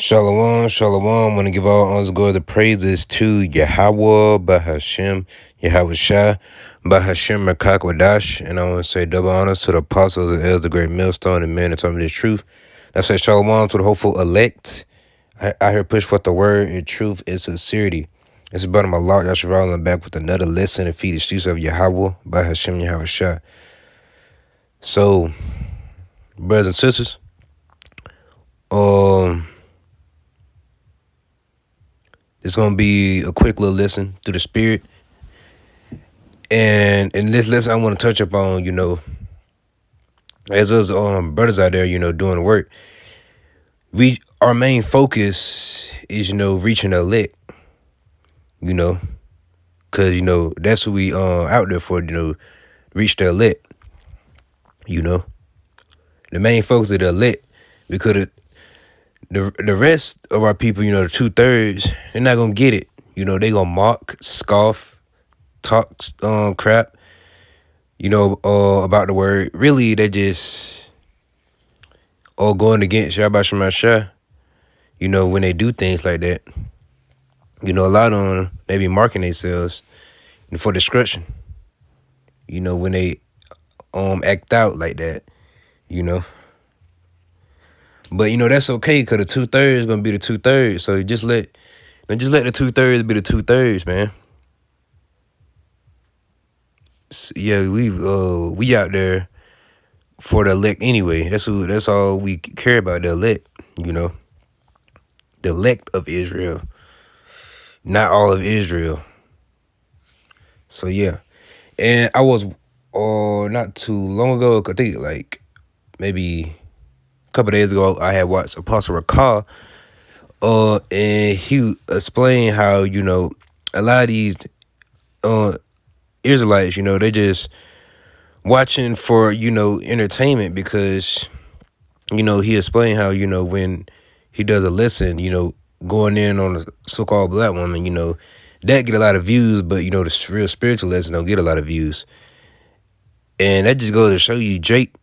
Shalom, shalom. Want to give all honors, glory, the praises to Yahweh, Bahashem, Yahweh Shah, Bahashem, Makakwadash. And I want to say double honors to the apostles and elders, the great millstone, and men that told me the truth. I say shalom to the hopeful elect. I hear push forth the word in truth and sincerity. It's about my Lord Yahshua rolling back with another lesson to feed the streets of Yahweh, Bahashem, Yahweh Shah. So, brothers and sisters, it's gonna be a quick little listen through the spirit. And in this lesson I want to touch upon, as us brothers out there, doing the work. Our main focus is, reaching the elect, cause that's what we out there for, reach the elect, The main focus of the elect, because the rest of our people, the 2/3, they're not gonna get it. They gonna mock, scoff, talk crap, about the word. Really, they just all going against Yahweh Shemashah, when they do things like that. A lot of them, they be marking themselves for destruction. When they act out like that, But that's okay, because the 2/3 is gonna be the 2/3. So just let the 2/3 be the 2/3, man. Yeah, we out there for the elect anyway. That's all we care about, the elect, The elect of Israel. Not all of Israel. So yeah. And I was not too long ago, I think like maybe a couple of days ago, I had watched Apostle Rakah, and he explained how, a lot of these Israelites, they just watching for, entertainment, because, he explained how, when he does a lesson, going in on a so-called black woman, that get a lot of views, but, the real spiritual lesson don't get a lot of views. And that just goes to show you, Jake,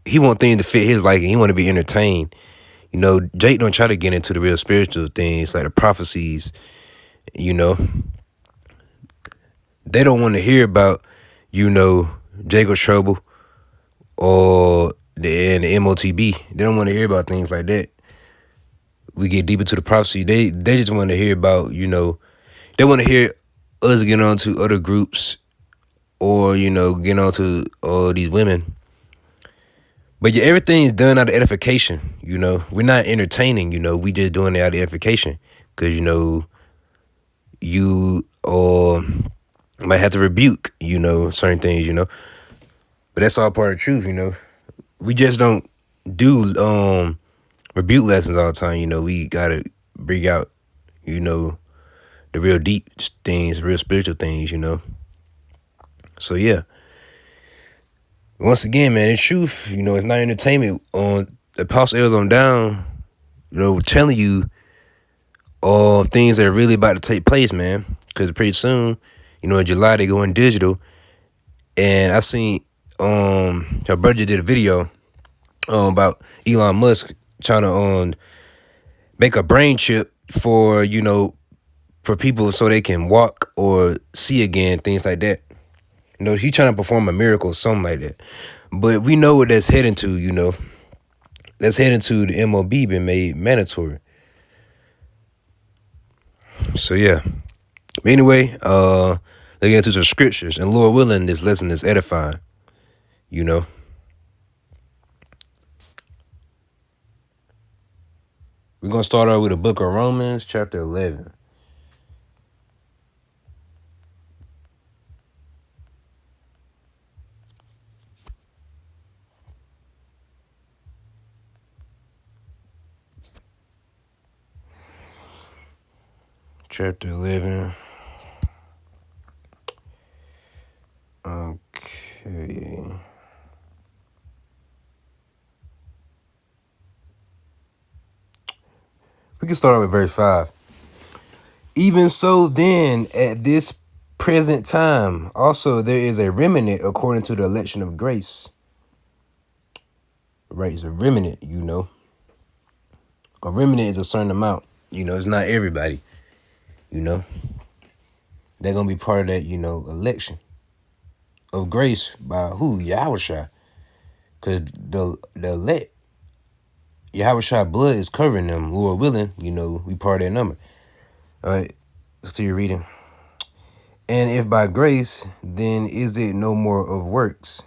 he want things to fit his liking. He want to be entertained. Jake don't try to get into the real spiritual things, like the prophecies, They don't want to hear about, Jacob Trouble or the MOTB. They don't want to hear about things like that. We get deep into the prophecy. They just want to hear about, they want to hear us get on to other groups, or, get on to all these women. But yeah, everything's done out of edification, We're not entertaining, we just doing it out of edification. Because, you might have to rebuke, certain things, But that's all part of the truth, We just don't do rebuke lessons all the time, We gotta bring out, the real deep things, real spiritual things, So yeah. Once again, man, in truth, it's not entertainment. On the Apostle L's on down, telling you all things that are really about to take place, man. Because pretty soon, in July, they going digital. And I seen her brother did a video about Elon Musk trying to make a brain chip for, for people so they can walk or see again, things like that. He's trying to perform a miracle, something like that. But we know what that's heading to, That's heading to the MOB being made mandatory. So yeah. But anyway, let's get into some scriptures. And Lord willing, this lesson is edifying, We're going to start out with the book of Romans, chapter 11. Chapter 11. Okay. We can start out with verse 5. Even so then, at this present time, also there is a remnant according to the election of grace. Right, it's a remnant, A remnant is a certain amount. It's not everybody. You know, they're gonna be part of that. Election of grace by who? Yahushua. Cause the elect, Yahushua blood is covering them. Lord willing, we part of that number. All right. So you're reading. And if by grace, then is it no more of works?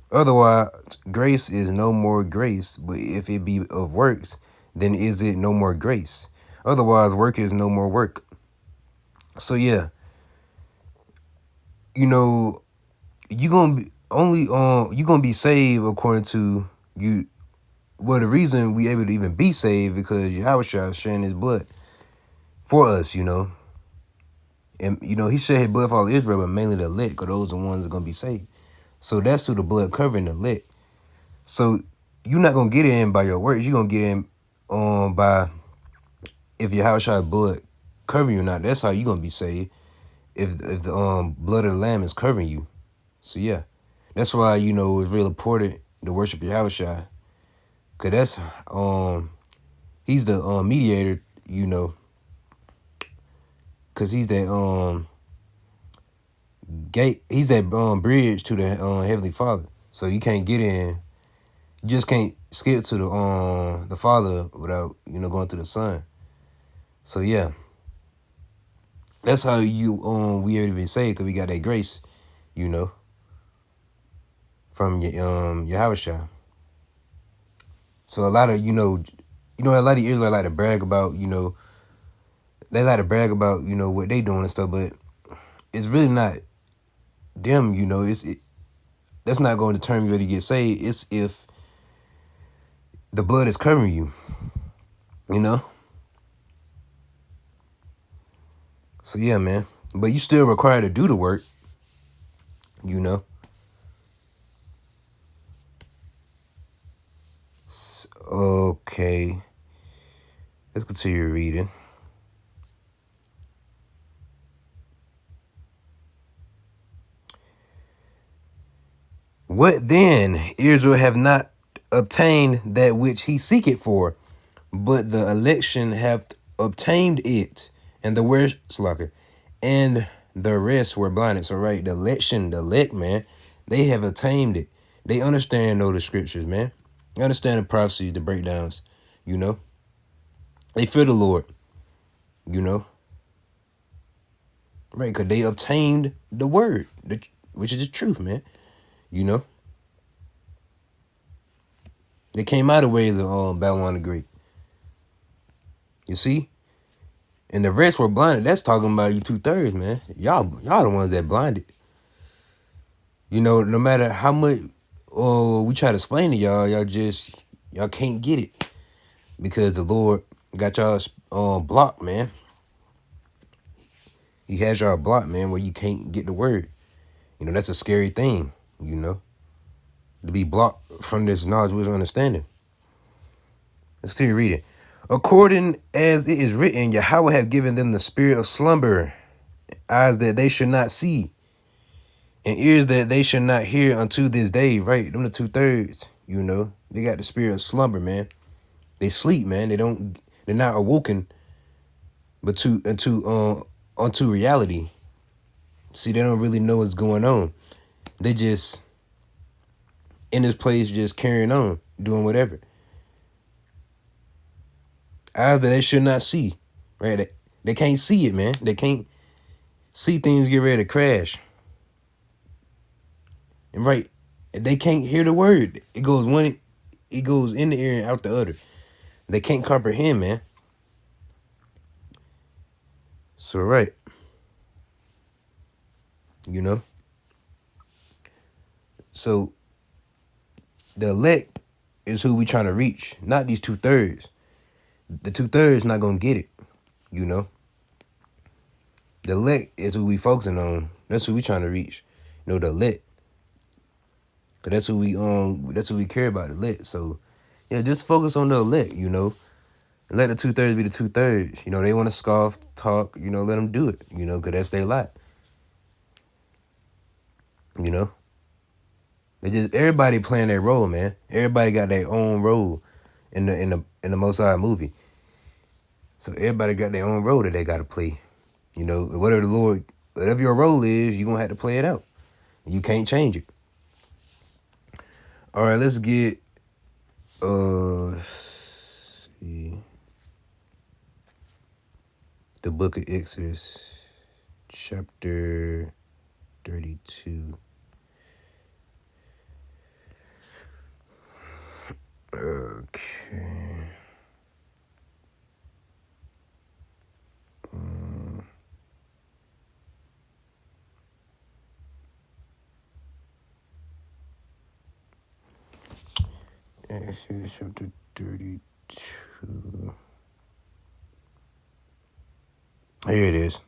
Otherwise, grace is no more grace, but if it be of works, then is it no more grace? Otherwise, work is no more work. So yeah, you gonna be only you gonna be saved according to you. Well, the reason we able to even be saved because Yahushua sharing his blood for us, and he shed his blood for all Israel, but mainly the elect, because those are the ones that are gonna be saved. So that's who the blood covering the elect. So you're not gonna get in by your works. You're gonna get in by if your Yahushua blood covering you or not. That's how you're gonna be saved. If the blood of the Lamb is covering you. So yeah. That's why, it's real important to worship Yahushua. Cause that's he's the mediator, cause he's that gate, he's that bridge to the Heavenly Father. So you can't get in. You just can't skip to the Father without going to the Son. So yeah, that's how we able to be saved, cause we got that grace, from Yahushua. So a lot of a lot of Israelites like to brag about they like to brag about what they doing and stuff, but it's really not them. That's not going to determine whether you get saved. It's if the blood is covering you. So yeah, man. But you still required to do the work. Okay. Let's continue reading. What then? Israel have not obtained that which he seeketh for, but the election have obtained it, and the and the rest were blinded. So right, the election, the elect, man, they have attained it. They understand the scriptures, man. They understand the prophecies, the breakdowns, They fear the Lord, Right, because they obtained the word, which is the truth, man. They came out of the ways of Babylon the Great. You see? And the rest were blinded. That's talking about you 2/3, man. Y'all the ones that blinded. No matter how much we try to explain to y'all, y'all can't get it. Because the Lord got y'all blocked, man. He has y'all blocked, man, where you can't get the word. That's a scary thing, to be blocked from this knowledge, wisdom, understanding. Let's continue reading. According as it is written, Yahweh have given them the spirit of slumber, eyes that they should not see, and ears that they should not hear unto this day. Right, them the 2/3. They got the spirit of slumber, man. They sleep, man. They're not awoken, but unto reality. See, they don't really know what's going on. They just in this place, just carrying on, doing whatever. Eyes that they should not see, right? They can't see it, man. They can't see things get ready to crash. And right, they can't hear the word. It goes in the ear and out the other. They can't comprehend, man. So right. So the elect is who we trying to reach, not these 2/3. The 2/3 not gonna get it, The elect is who we focusing on. That's who we trying to reach. The elect. Cause that's who we care about, the elect. So yeah, just focus on the elect, And let the 2/3 be the 2/3. They want to scoff, talk, let them do it, cause that's their lot. They just everybody playing their role, man. Everybody got their own role in the Most High movie. So everybody got their own role that they got to play. You know, whatever your role is, you're gonna have to play it out. You can't change it. All right, let's get see, the book of Exodus, chapter 32. Okay. Exodus chapter 32. Here it is.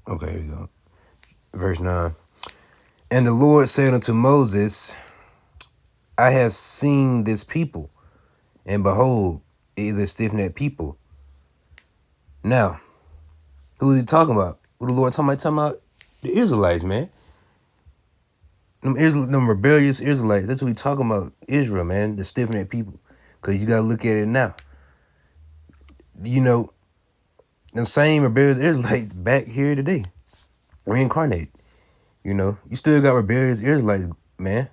Okay, here we go. Verse 9. And the Lord said unto Moses, I have seen this people, and behold, it is a stiff-necked people. Now, who is he talking about? Who the Lord talking about? Talking about the Israelites, man. Them rebellious Israelites. That's what we talking about. Israel, man. The stiff-necked people. Because you got to look at it now. You know, them same rebellious Israelites back here today. Reincarnated. You know, you still got rebellious Israelites, man,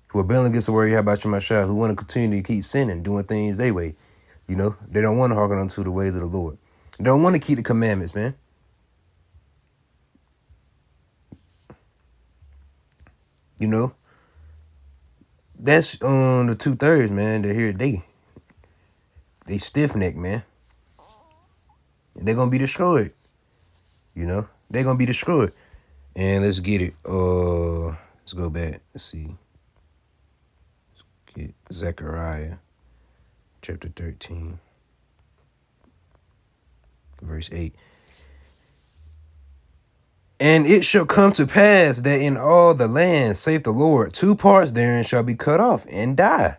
who are rebelling against the word Yahweh Shemashah, who want to continue to keep sinning, doing things their way. You know, they don't want to hearken unto the ways of the Lord. They don't want to keep the commandments, man. You know, that's on the 2/3, man. They're here today. They stiff necked, man. They're gonna be destroyed. You know, they're gonna be destroyed. And let's get it. Let's go back. Let's see. Let's get Zechariah chapter 13, verse 8. And it shall come to pass that in all the land, saith the Lord, 2 parts therein shall be cut off and die,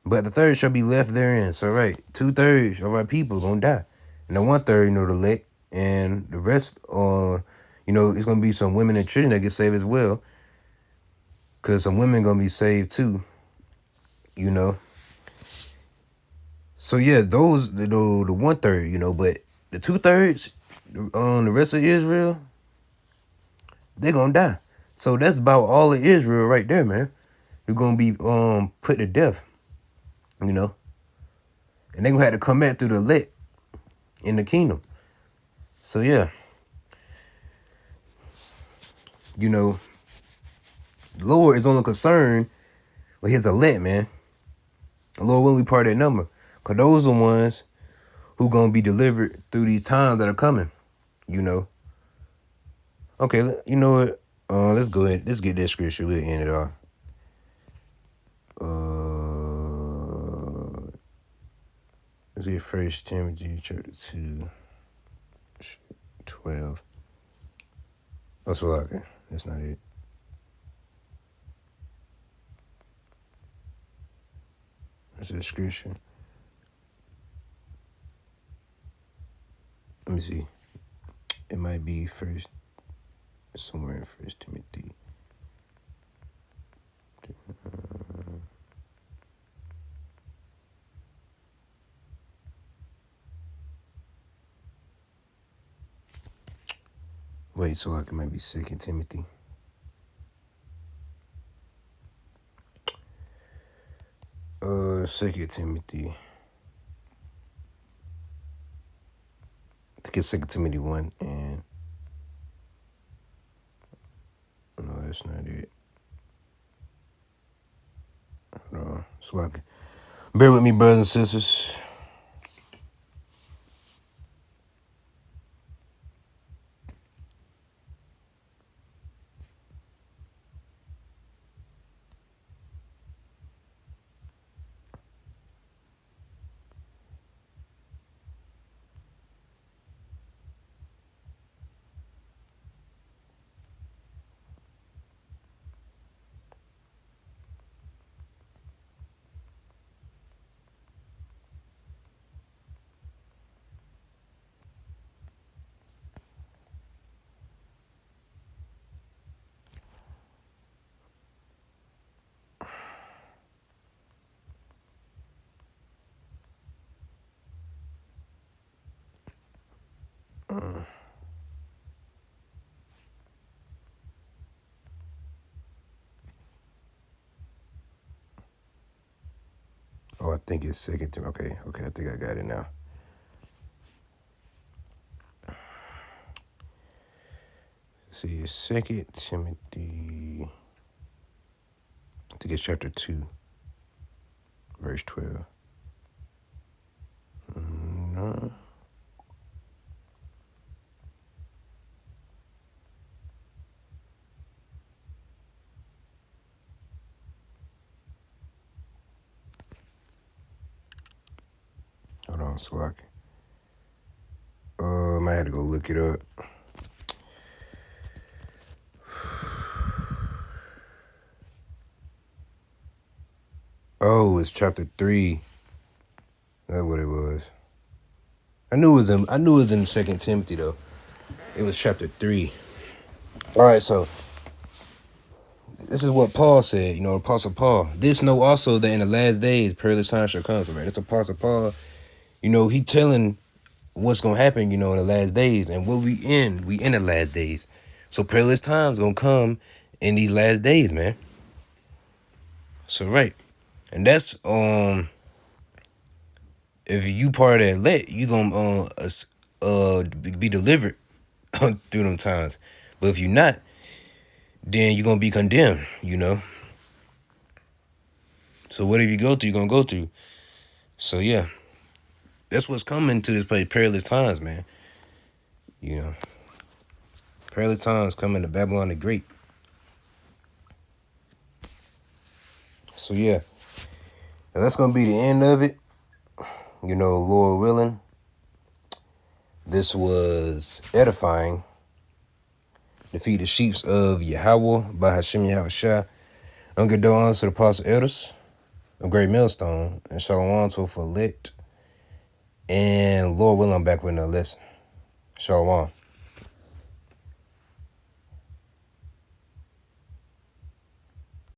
but the third shall be left therein. So, right, 2/3 of our people gonna die, and the 1/3, you know, the elect, and the rest, you know, it's gonna be some women and children that get saved as well, cause some women gonna be saved too, you know. So yeah, those the 1/3, you know, but the 2/3, the rest of Israel, they're gonna die. So that's about all of Israel right there, man. You're gonna be put to death, you know. And they're gonna have to come back through the elect in the kingdom. So yeah, you know, the Lord is only concerned with his elect, man. The Lord won't be part of that number. Cause those are the ones who gonna be delivered through these times that are coming, you know. Okay, you know what? Let's go ahead. Let's get that scripture. We'll end it off. Let's get 1 Timothy chapter 2, 12. That's what I got. That's not it. That's a scripture. Let me see. It might be somewhere in 1 Timothy. Wait, so like it might be 2 Timothy. Second Timothy. I think it's 2 Timothy 1, and no, that's not it. Hold on. So like, bear with me, brothers and sisters. Oh, I think it's Second Timothy. Okay, I think I got it now. Let's see, it's Second Timothy. I think it's chapter 2, verse 12. No. Hold on, Slack. I had to go look it up. Oh, it's chapter 3. That's what it was. I knew it was in Second Timothy though. It was chapter 3. All right, so this is what Paul said. You know, Apostle Paul. This know also that in the last days perilous times shall come. So man, it's Apostle Paul. You know, he telling what's gonna happen. You know, in the last days, and what we in the last days. So perilous times gonna come in these last days, man. So right, and that's if you part of that elect, you gonna be delivered through them times. But if you're not, then you're gonna be condemned, you know. So whatever you go through, you're gonna go through. So yeah, that's what's coming to this place, perilous times, man. You know, perilous times coming to Babylon the Great. So yeah, and that's gonna be the end of it. You know, Lord willing, this was edifying. Defeat the sheep of Yahweh by Hashem Yahushua. Ungadon to the apostle elders, a great millstone, and Shalom to for lit. And Lord willing, I'm back with another lesson. Shalom.